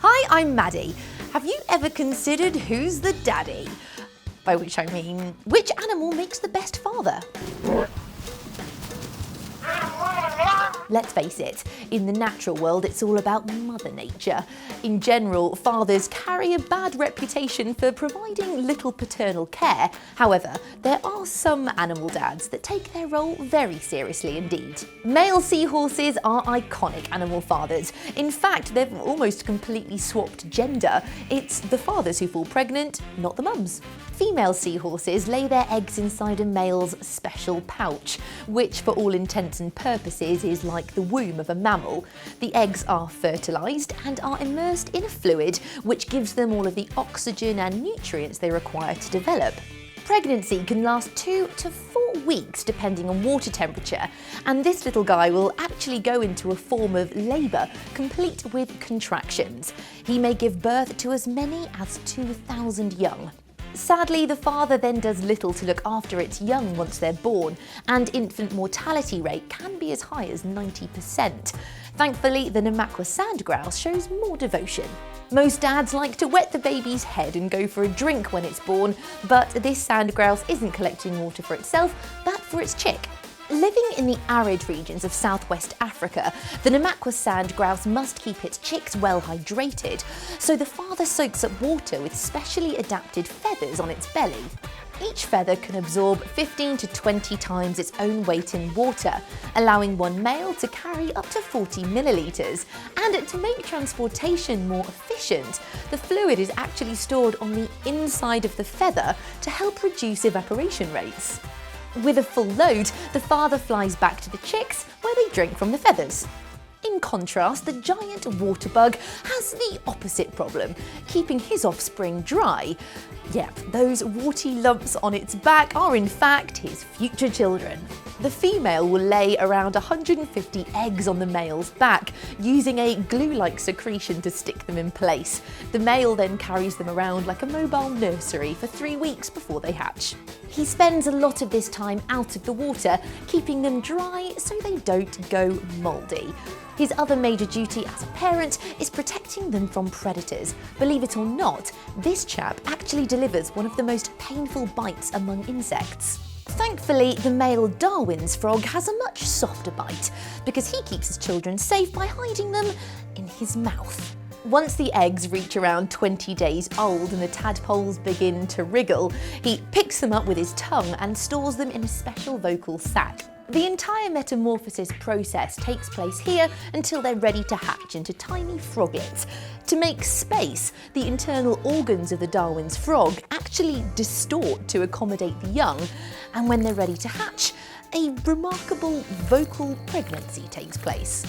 Hi, I'm Maddie. Have you ever considered who's the daddy? By which I mean, which animal makes the best father? Let's face it, in the natural world it's all about Mother Nature. In general, fathers carry a bad reputation for providing little paternal care. However, there are some animal dads that take their role very seriously indeed. Male seahorses are iconic animal fathers. In fact, they've almost completely swapped gender. It's the fathers who fall pregnant, not the mums. Female seahorses lay their eggs inside a male's special pouch, which for all intents and purposes is like the womb of a mammal. The eggs are fertilised and are immersed in a fluid which gives them all of the oxygen and nutrients they require to develop. Pregnancy can last 2 to 4 weeks depending on water temperature, and this little guy will actually go into a form of labour, complete with contractions. He may give birth to as many as 2,000 young. Sadly, the father then does little to look after its young once they're born, and infant mortality rate can be as high as 90%. Thankfully, the Neca sandgrouse shows more devotion. Most dads like to wet the baby's head and go for a drink when it's born, but this sandgrouse isn't collecting water for itself, but for its chick. Living in the arid regions of southwest Africa, the Neca sandgrouse must keep its chicks well hydrated, so the father soaks up water with specially adapted feathers on its belly. Each feather can absorb 15 to 20 times its own weight in water, allowing one male to carry up to 40 millilitres. And to make transportation more efficient, the fluid is actually stored on the inside of the feather to help reduce evaporation rates. With a full load, the father flies back to the chicks where they drink from the feathers. In contrast, the giant water bug has the opposite problem, keeping his offspring dry. Yep, those warty lumps on its back are in fact his future children. The female will lay around 150 eggs on the male's back, using a glue-like secretion to stick them in place. The male then carries them around like a mobile nursery for 3 weeks before they hatch. He spends a lot of this time out of the water, keeping them dry so they don't go mouldy. His other major duty as a parent is protecting them from predators. Believe it or not, this chap actually delivers one of the most painful bites among insects. Thankfully, the male Darwins frog has a much softer bite, because he keeps his children safe by hiding them in his mouth. Once the eggs reach around 20 days old and the tadpoles begin to wriggle, he picks them up with his tongue and stores them in a special vocal sac. The entire metamorphosis process takes place here until they're ready to hatch into tiny froglets. To make space, the internal organs of the Darwin's frog actually distort to accommodate the young, and when they're ready to hatch, a remarkable vocal pregnancy takes place.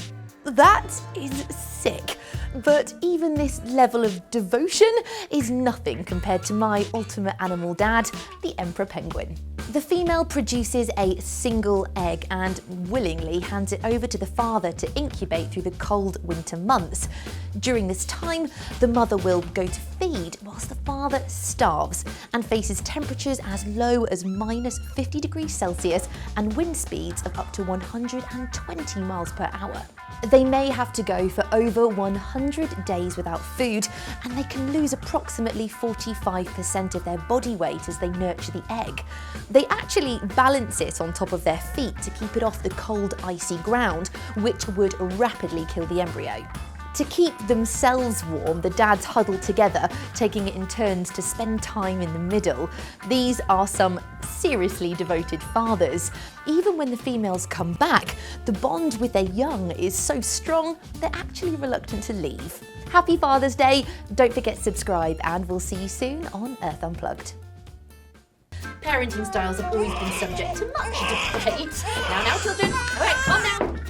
That is sick, but even this level of devotion is nothing compared to my ultimate animal dad, the emperor penguin. The female produces a single egg and willingly hands it over to the father to incubate through the cold winter months. During this time, the mother will go to feed whilst the father starves and faces temperatures as low as -50 degrees Celsius and wind speeds of up to 120 miles per hour. They may have to go for over 100 days without food, and they can lose approximately 45% of their body weight as they nurture the egg. They actually balance it on top of their feet to keep it off the cold, icy ground, which would rapidly kill the embryo. To keep themselves warm, the dads huddle together, taking it in turns to spend time in the middle. These are some seriously devoted fathers. Even when the females come back, the bond with their young is so strong, they're actually reluctant to leave. Happy Father's Day! Don't forget to subscribe, and we'll see you soon on Earth Unplugged. Parenting styles have always been subject to much debate. Now, children, all right, calm down.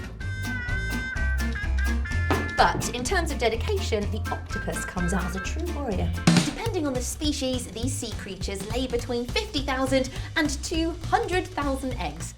But in terms of dedication, the octopus comes out as a true warrior. Depending on the species, these sea creatures lay between 50,000 and 200,000 eggs.